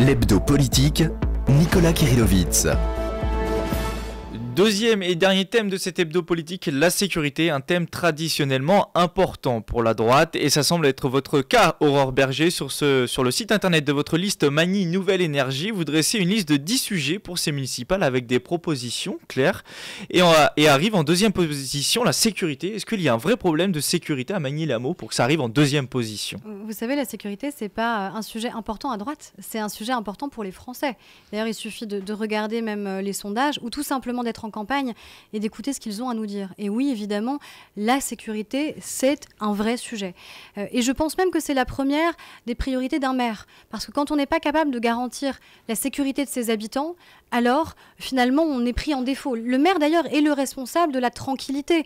L'hebdo politique, Nicolas Kirillovitz. Deuxième et dernier thème de cet hebdo politique, la sécurité, un thème traditionnellement important pour la droite, et ça semble être votre cas, Aurore Berger. Sur le site internet de votre liste Mani Nouvelle Énergie, vous dressez une liste de 10 sujets pour ces municipales avec des propositions claires, et arrive en deuxième position la sécurité. Est-ce qu'il y a un vrai problème de sécurité à Magny-les-Hameaux pour que ça arrive en deuxième position? Vous savez, la sécurité, c'est pas un sujet important à droite, c'est un sujet important pour les Français. D'ailleurs, il suffit de regarder même les sondages, ou tout simplement d'être en campagne et d'écouter ce qu'ils ont à nous dire. Et oui, évidemment, la sécurité, c'est un vrai sujet. Et je pense même que c'est la première des priorités d'un maire. Parce que quand on n'est pas capable de garantir la sécurité de ses habitants, alors finalement on est pris en défaut. Le maire d'ailleurs est le responsable de la tranquillité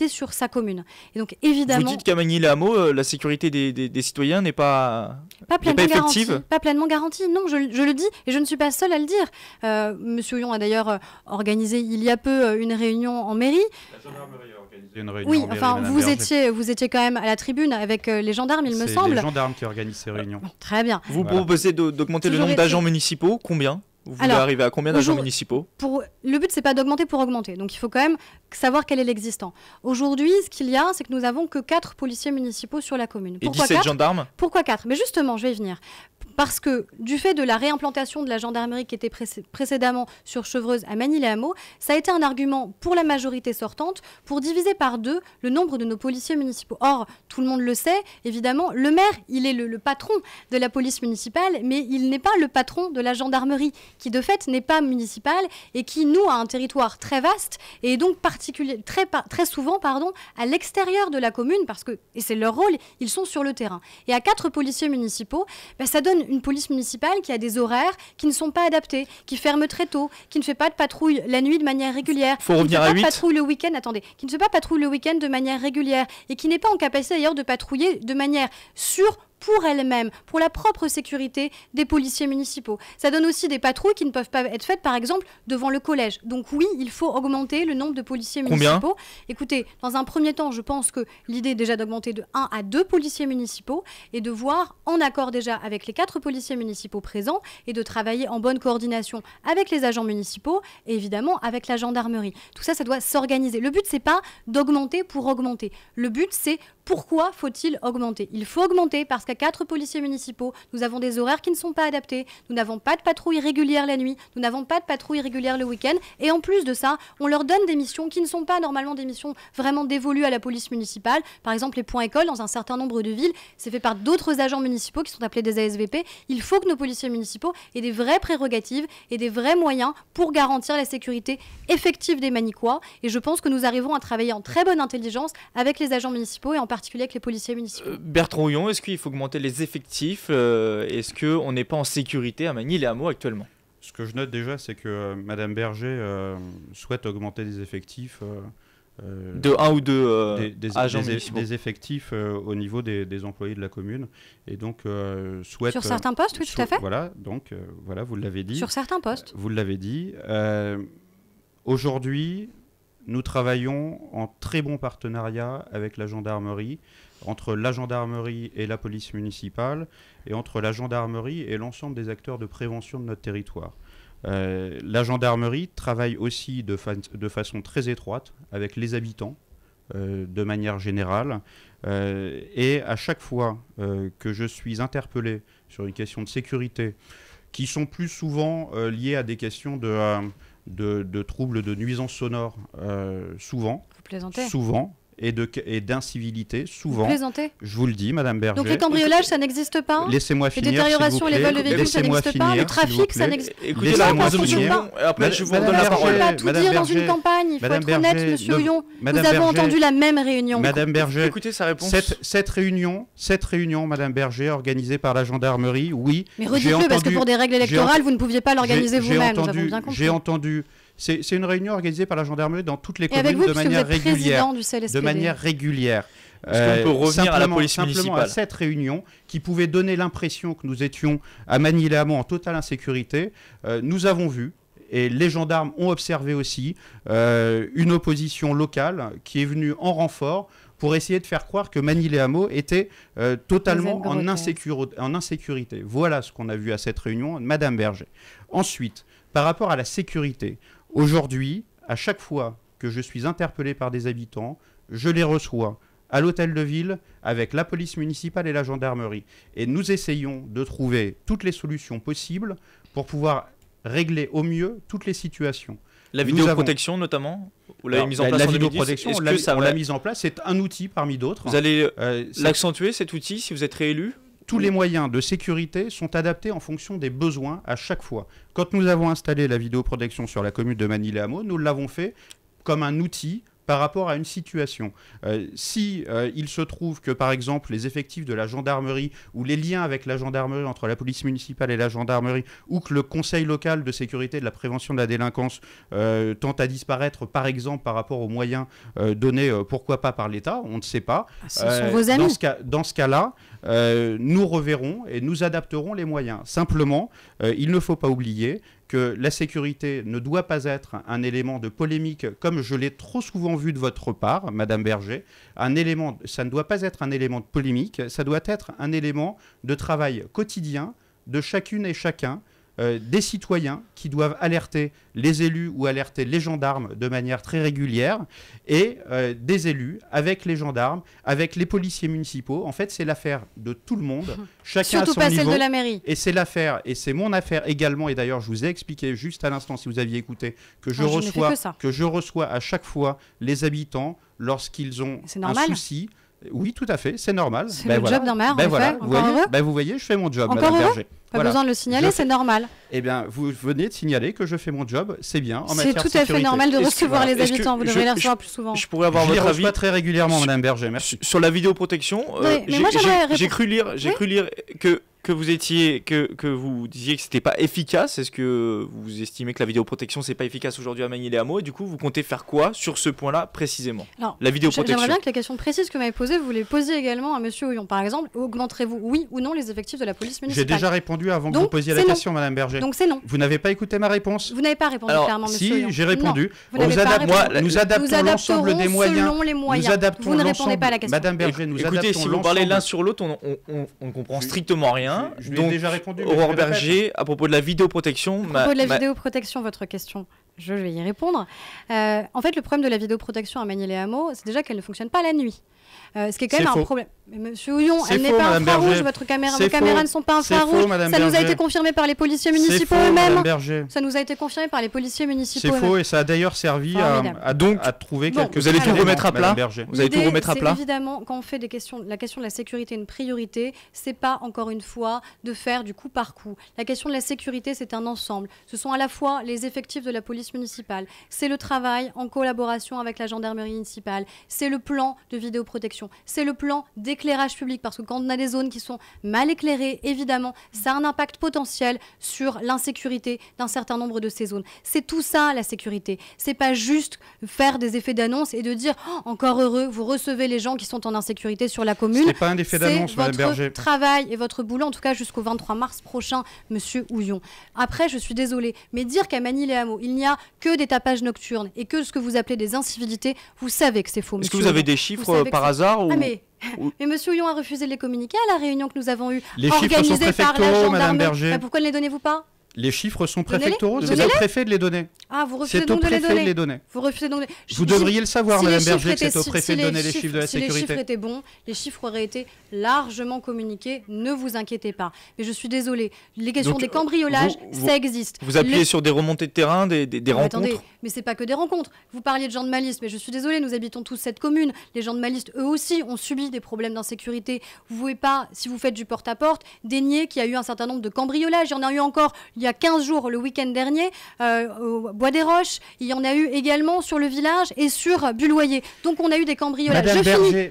sur sa commune. Et donc évidemment... Vous dites qu'à Magny-les-Hameaux, la sécurité des citoyens n'est pas effective. Pas pleinement garantie, non, je le dis, et je ne suis pas seule à le dire. Monsieur Houillon a d'ailleurs organisé il y a peu une réunion en mairie. La gendarmerie a organisé une réunion oui, en mairie, enfin, vous étiez quand même à la tribune avec les gendarmes, il me semble. C'est les gendarmes qui organisent ces réunions. Très bien. Vous proposez d'augmenter le nombre d'agents municipaux, combien ? Vous voulez arriver à combien d'agents municipaux ? Le but, c'est pas d'augmenter pour augmenter. Donc, il faut quand même savoir quel est l'existant. Aujourd'hui, ce qu'il y a, c'est que nous avons que 4 policiers municipaux sur la commune. Et 17 gendarmes ? Pourquoi 4 ? Mais justement, je vais y venir. Parce que du fait de la réimplantation de la gendarmerie qui était précédemment sur Chevreuse à Magny-les-Hameaux, ça a été un argument pour la majorité sortante pour diviser par 2 le nombre de nos policiers municipaux. Or, tout le monde le sait, évidemment, le maire, il est le patron de la police municipale, mais il n'est pas le patron de la gendarmerie, qui de fait n'est pas municipale et qui, nous, a un territoire très vaste et donc très souvent à l'extérieur de la commune, parce que, et c'est leur rôle, ils sont sur le terrain. Et à 4 policiers municipaux, ça donne une police municipale qui a des horaires qui ne sont pas adaptés, qui ferme très tôt, qui ne fait pas de patrouille la nuit de manière régulière, qui ne fait pas de patrouille le week-end, qui ne fait pas patrouille le week-end de manière régulière et qui n'est pas en capacité d'ailleurs de patrouiller de manière sûre pour elle-même, pour la propre sécurité des policiers municipaux. Ça donne aussi des patrouilles qui ne peuvent pas être faites, par exemple, devant le collège. Donc oui, il faut augmenter le nombre de policiers municipaux. Écoutez, dans un premier temps, je pense que l'idée est déjà d'augmenter de 1 à 2 policiers municipaux et de voir, en accord déjà avec les 4 policiers municipaux présents, et de travailler en bonne coordination avec les agents municipaux et évidemment avec la gendarmerie. Tout ça, ça doit s'organiser. Le but, c'est pas d'augmenter pour augmenter. Le but, c'est pourquoi faut-il augmenter ? Il faut augmenter parce qu'à 4 policiers municipaux, nous avons des horaires qui ne sont pas adaptés, nous n'avons pas de patrouille régulière la nuit, nous n'avons pas de patrouille régulière le week-end, et en plus de ça, on leur donne des missions qui ne sont pas normalement des missions vraiment dévolues à la police municipale. Par exemple, les points écoles, dans un certain nombre de villes, c'est fait par d'autres agents municipaux qui sont appelés des ASVP. Il faut que nos policiers municipaux aient des vraies prérogatives et des vrais moyens pour garantir la sécurité effective des Magnicois, et je pense que nous arrivons à travailler en très bonne intelligence avec les agents municipaux et en particulier avec les policiers municipaux. Bertrand Houillon, est-ce qu'il faut augmenter les effectifs? Est-ce qu'on n'est pas en sécurité à Magny-les-Hameaux actuellement? Ce que je note déjà, c'est que Madame Berger souhaite augmenter les effectifs. De 1 ou 2 agents municipaux. Des effectifs au niveau des employés de la commune. Et donc, souhaite... Sur certains postes, oui, tout à fait. Voilà, donc, voilà, vous l'avez dit. Sur certains postes. Vous l'avez dit. Aujourd'hui, nous travaillons en très bon partenariat avec la gendarmerie, entre la gendarmerie et la police municipale, et entre la gendarmerie et l'ensemble des acteurs de prévention de notre territoire. La gendarmerie travaille aussi de façon très étroite avec les habitants, de manière générale, et à chaque fois que je suis interpellé sur une question de sécurité, qui sont plus souvent liées à des questions de troubles de nuisances sonores, souvent. Vous plaisantez. Souvent. Et d'incivilité, souvent. Vous plaisantez. Je vous le dis, Madame Berger. Donc les cambriolages, ça n'existe pas? Laissez-moi finir, les détériorations, les vols de véhicules, ça n'existe pas? Le trafic, ça n'existe pas? Écoutez la réponse de M. Houillon, après je vous redonne la parole. On ne peut pas tout dire dans une campagne, il faut être honnête, M. Houillon. Nous avons entendu la même réunion. Madame Berger, écoutez sa réponse. Cette réunion, Madame Berger, organisée par la gendarmerie, oui. Mais redites-le, parce que pour des règles électorales, vous ne pouviez pas l'organiser vous-même, nous avons bien compris. J'ai entendu... C'est une réunion organisée par la gendarmerie dans toutes les communes de manière régulière. De manière régulière. Est-ce qu'on peut revenir à la police municipale? Simplement à cette réunion qui pouvait donner l'impression que nous étions à Magny-les-Hameaux en totale insécurité, nous avons vu, et les gendarmes ont observé aussi, une opposition locale qui est venue en renfort pour essayer de faire croire que Magny-les-Hameaux était totalement en insécurité. Voilà ce qu'on a vu à cette réunion, Madame Berger. Ensuite, par rapport à la sécurité, aujourd'hui, à chaque fois que je suis interpellé par des habitants, je les reçois à l'hôtel de ville avec la police municipale et la gendarmerie. Et nous essayons de trouver toutes les solutions possibles pour pouvoir régler au mieux toutes les situations. La vidéoprotection notamment, vous l'avez mise en place en 2010. La vidéoprotection, on l'a mise en place, c'est un outil parmi d'autres. Vous allez l'accentuer cet outil si vous êtes réélu ? Tous les moyens de sécurité sont adaptés en fonction des besoins à chaque fois. Quand nous avons installé la vidéoprotection sur la commune de Magny-les-Hameaux, nous l'avons fait comme un outil par rapport à une situation. Il se trouve que, par exemple, les effectifs de la gendarmerie ou les liens avec la gendarmerie entre la police municipale et la gendarmerie, ou que le conseil local de sécurité et de la prévention de la délinquance tente à disparaître, par exemple, par rapport aux moyens donnés, pourquoi pas par l'État, on ne sait pas. Ce sont vos amis. Dans ce cas-là, nous reverrons et nous adapterons les moyens. Simplement, il ne faut pas oublier que la sécurité ne doit pas être un élément de polémique, comme je l'ai trop souvent vu de votre part, Madame Berger. Ça ne doit pas être un élément de polémique, ça doit être un élément de travail quotidien de chacune et chacun, des citoyens qui doivent alerter les élus ou alerter les gendarmes de manière très régulière, et des élus avec les gendarmes, avec les policiers municipaux. En fait, c'est l'affaire de tout le monde, chacun surtout à son pas niveau. Celle de la mairie. Et c'est l'affaire, et c'est mon affaire également. Et d'ailleurs, je vous ai expliqué juste à l'instant, si vous aviez écouté, que je reçois à chaque fois les habitants lorsqu'ils ont un souci. Oui, tout à fait, c'est normal. C'est le job d'un maire, vous voyez, je fais mon job, Madame Berger. Pas besoin de le signaler, c'est normal. Eh bien, vous venez de signaler que je fais mon job, c'est bien, en matière de sécurité. C'est tout à fait normal de recevoir les habitants, vous devriez les recevoir plus souvent. Je pourrais avoir votre avis. Je les reçois très régulièrement, Madame Berger, merci. Sur la vidéoprotection, j'ai cru lire que vous disiez que c'était pas efficace. Est-ce que vous estimez que la vidéoprotection c'est pas efficace aujourd'hui à Magny-les-Hameaux, et du coup vous comptez faire quoi sur ce point-là précisément? Alors, la vidéoprotection. J'aimerais bien que la question précise que vous m'avez posée, vous les posiez également à Monsieur Houillon. Par exemple, augmenterez-vous oui ou non les effectifs de la police municipale? J'ai déjà répondu avant que vous posiez la question, Madame Berger. Donc c'est non. Vous n'avez pas écouté ma réponse? Vous n'avez pas répondu clairement, Monsieur Houillon. Si, j'ai répondu. Nous adaptons l'ensemble des moyens. Selon les moyens. Vous ne répondez pas à la question. Madame Berger, nous adaptons. Écoutez, si vous parlez l'un sur l'autre, on comprend strictement rien. Je lui ai déjà répondu. Aurore Berger, à propos de la vidéoprotection. À propos de la vidéoprotection, votre question, je vais y répondre. En fait, le problème de la vidéoprotection à Magny-les-Hameaux, c'est déjà qu'elle ne fonctionne pas la nuit. Ce qui est quand même un problème. Mais Monsieur Houillon, elle n'est pas infrarouge, vos caméras ne sont pas infrarouges. Ça nous a été confirmé par les policiers municipaux eux-mêmes. Ça nous a été confirmé par les policiers municipaux eux-mêmes. C'est faux, et ça a d'ailleurs servi à trouver quelques... Vous allez tout remettre à plat. Vous allez tout remettre à plat. Évidemment, quand on fait la question de la sécurité une priorité, c'est pas encore une fois de faire du coup par coup. La question de la sécurité, c'est un ensemble. Ce sont à la fois les effectifs de la police municipale, c'est le travail en collaboration avec la gendarmerie municipale, c'est le plan de vidéoprotection, c'est le plan d'éclairage public, parce que quand on a des zones qui sont mal éclairées, évidemment, ça a un impact potentiel sur l'insécurité d'un certain nombre de ces zones. C'est tout ça, la sécurité. C'est pas juste faire des effets d'annonce et de dire encore heureux, vous recevez les gens qui sont en insécurité sur la commune. C'est pas un effet d'annonce, Madame Berger. C'est votre travail et votre boulot, en tout cas jusqu'au 23 mars prochain, Monsieur Houillon. Après, je suis désolée, mais dire qu'à Magny-les-Hameaux, il n'y a que des tapages nocturnes et que ce que vous appelez des incivilités, vous savez que c'est faux, Monsieur. Est-ce que vous avez des chiffres par hasard ou... Mais Monsieur Houillon a refusé de les communiquer à la réunion que nous avons eue, les chiffres sont préfectoraux, Madame Berger. Pourquoi ne les donnez-vous pas? Les chiffres sont préfectoraux, c'est au préfet de les donner. Ah, vous refusez donc de les donner. Vous refusez donc. Vous devriez le savoir, Madame Berger, que c'est au préfet de donner les chiffres de la sécurité. Si les chiffres étaient bons, les chiffres auraient été largement communiqués. Ne vous inquiétez pas. Mais je suis désolée. Les questions des cambriolages, ça existe. Vous appuyez sur des remontées de terrain, des rencontres. Attendez, mais c'est pas que des rencontres. Vous parliez de gens de Malice, mais je suis désolée, nous habitons tous cette commune. Les gens de Malice, eux aussi, ont subi des problèmes d'insécurité. Vous pouvez pas, si vous faites du porte-à-porte, dénier qu'il y a eu un certain nombre de cambriolages. Il y en a eu encore il y a 15 jours, le week-end dernier, au Bois des Roches. Il y en a eu également sur le village et sur Bulloyer. Donc on a eu des cambriolages.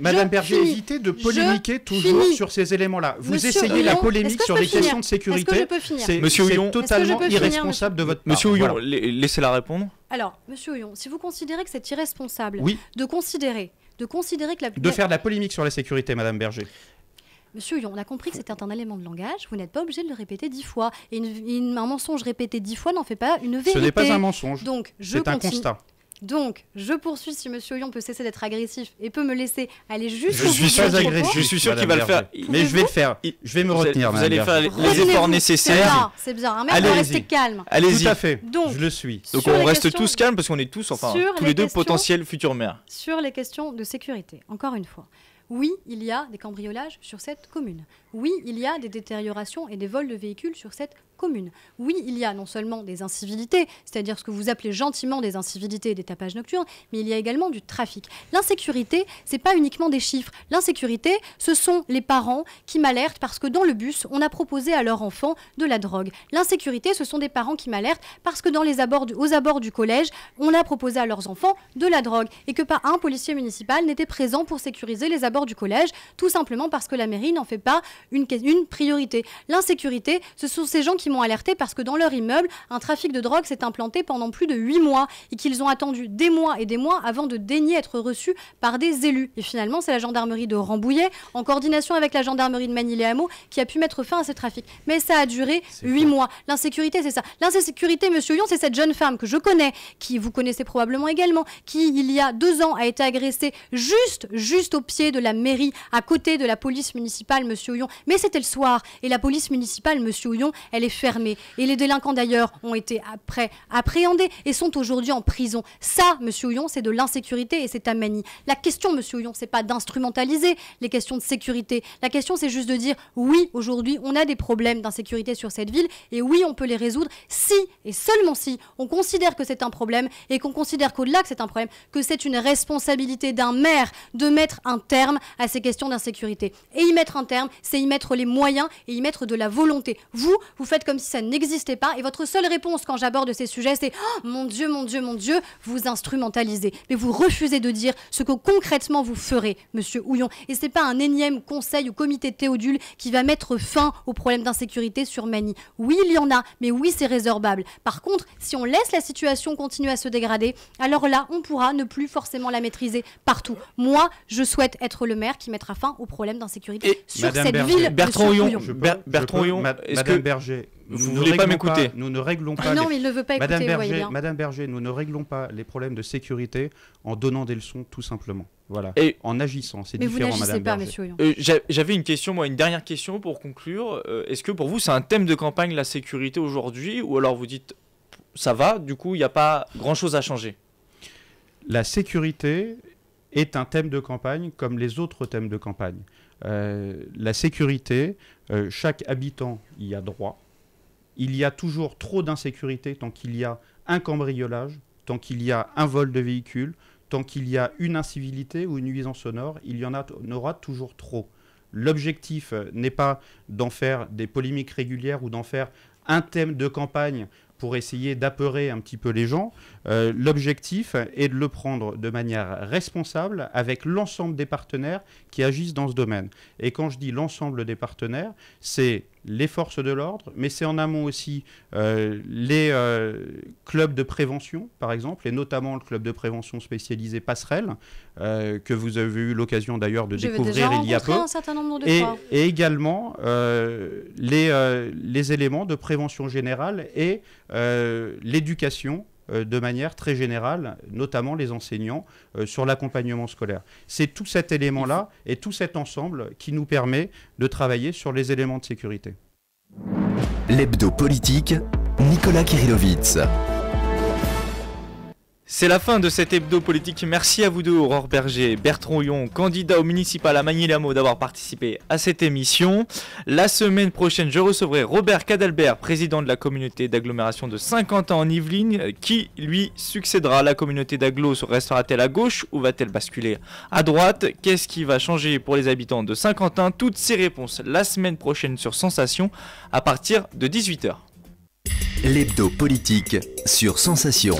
Madame Berger, évitez de polémiquer toujours sur ces éléments-là. Vous essayez la polémique sur les questions de sécurité. C'est totalement irresponsable de votre part. Monsieur Houillon, laissez-la répondre. Alors, Monsieur Houillon, si vous considérez que c'est irresponsable de considérer que de faire de la polémique sur la sécurité, Madame Berger. Monsieur Houillon, on a compris que c'était un élément de langage, vous n'êtes pas obligé de le répéter 10 fois. Et un mensonge répété 10 fois n'en fait pas une vérité. Ce n'est pas un mensonge, donc, c'est un constat. Donc, je poursuis si Monsieur Houillon peut cesser d'être agressif et peut me laisser aller jusqu'au Je bout suis de sûr mon qu'il- propos. je suis sûr qu'il va le faire. Mais je vais le faire. Je vais me retenir. Vous allez faire les Retenez-vous, efforts C'est nécessaires. bien, c'est bien. Un maire doit Allez-y. rester calme. Allez-y. Tout à fait. Donc, Je le suis. Donc sur on les reste questions- tous calmes parce qu'on est tous, enfin, Sur tous les les deux questions- potentiels futurs maires. Sur les questions de sécurité, encore une fois. Oui, il y a des cambriolages sur cette commune. Oui, il y a des détériorations et des vols de véhicules sur cette commune. Oui, il y a non seulement des incivilités, c'est-à-dire ce que vous appelez gentiment des incivilités et des tapages nocturnes, mais il y a également du trafic. L'insécurité, c'est pas uniquement des chiffres. L'insécurité, ce sont les parents qui m'alertent parce que dans le bus, on a proposé à leur enfant de la drogue. L'insécurité, ce sont des parents qui m'alertent parce que aux abords du collège, on a proposé à leurs enfants de la drogue et que pas un policier municipal n'était présent pour sécuriser les abords du collège, tout simplement parce que la mairie n'en fait pas une priorité. L'insécurité, ce sont ces gens qui m'ont alerté parce que dans leur immeuble, un trafic de drogue s'est implanté pendant plus de 8 mois et qu'ils ont attendu des mois et des mois avant de daigner être reçus par des élus. Et finalement, c'est la gendarmerie de Rambouillet, en coordination avec la gendarmerie de Magny-les-Hameaux, qui a pu mettre fin à ce trafic. Mais ça a duré 8 mois. L'insécurité, c'est ça. L'insécurité, Monsieur Houillon, c'est cette jeune femme que je connais, qui vous connaissez probablement également, qui, il y a 2 ans, a été agressée juste au pied de la mairie, à côté de la police municipale, Monsieur Houillon. Mais c'était le soir, et la police municipale, Monsieur Houillon, elle est fermée. Et les délinquants, d'ailleurs, ont été après appréhendés et sont aujourd'hui en prison. Ça, Monsieur Houillon, c'est de l'insécurité et c'est à Magny. La question, Monsieur Houillon, c'est pas d'instrumentaliser les questions de sécurité. La question, c'est juste de dire, oui, aujourd'hui, on a des problèmes d'insécurité sur cette ville, et oui, on peut les résoudre si, et seulement si, on considère que c'est un problème, et qu'on considère qu'au-delà que c'est un problème, que c'est une responsabilité d'un maire de mettre un terme à ces questions d'insécurité. Et y mettre un terme, c'est y mettre les moyens et y mettre de la volonté. Vous faites comme si ça n'existait pas, et votre seule réponse quand j'aborde ces sujets, c'est « Oh, mon Dieu, mon Dieu, mon Dieu !» Vous instrumentalisez. Mais vous refusez de dire ce que concrètement vous ferez, Monsieur Houillon. Et c'est pas un énième conseil ou comité Théodule qui va mettre fin aux problèmes d'insécurité sur Magny. Oui, il y en a, mais oui, c'est résorbable. Par contre, si on laisse la situation continuer à se dégrader, alors là, on pourra ne plus forcément la maîtriser partout. Moi, je souhaite être le maire qui mettra fin aux problèmes d'insécurité sur Madame cette Berger, ville. Bertrand Monsieur Houillon, Houillon. Houillon, est-ce Madame que Berger, vous voulez pas m'écouter? Nous ne réglons pas. Ah non, mais il ne veut pas écouter, Madame vous voyez Berger, bien. Madame Berger, nous ne réglons pas les problèmes de sécurité en donnant des leçons, tout simplement. Voilà. Et- en agissant, c'est Mais vous différent, n'agissez Madame pas, Berger. Monsieur Houillon. J'avais une question, une dernière question pour conclure. Est-ce que pour vous, c'est un thème de campagne, la sécurité aujourd'hui, ou alors vous dites ça va, du coup, il n'y a pas grand-chose à changer? La sécurité est un thème de campagne comme les autres thèmes de campagne. La sécurité, chaque habitant y a droit. Il y a toujours trop d'insécurité tant qu'il y a un cambriolage, tant qu'il y a un vol de véhicule, tant qu'il y a une incivilité ou une nuisance sonore, il y en aura toujours trop. L'objectif n'est pas d'en faire des polémiques régulières ou d'en faire un thème de campagne pour essayer d'apeurer un petit peu les gens. L'objectif est de le prendre de manière responsable avec l'ensemble des partenaires qui agissent dans ce domaine. Et quand je dis l'ensemble des partenaires, c'est les forces de l'ordre, mais c'est en amont aussi les clubs de prévention, par exemple, et notamment le club de prévention spécialisé Passerelle, que vous avez eu l'occasion d'ailleurs de découvrir il y a peu. Un certain nombre de fois. Et également les éléments de prévention générale et l'éducation de manière très générale, notamment les enseignants, sur l'accompagnement scolaire. C'est tout cet élément-là et tout cet ensemble qui nous permet de travailler sur les éléments de sécurité. L'hebdo politique, Nicolas Kirillovitz. C'est la fin de cet hebdo politique. Merci à vous deux, Aurore Berger et Bertrand Houillon, candidats au municipal à Magny-les-Hameaux, d'avoir participé à cette émission. La semaine prochaine, je recevrai Robert Cadalbert, président de la communauté d'agglomération de Saint-Quentin en Yvelines, qui lui succédera. La communauté d'agglo restera-t-elle à gauche ou va-t-elle basculer à droite? Qu'est-ce qui va changer pour les habitants de Saint-Quentin? Toutes ces réponses la semaine prochaine sur Sensation à partir de 18h. L'hebdo politique sur Sensation.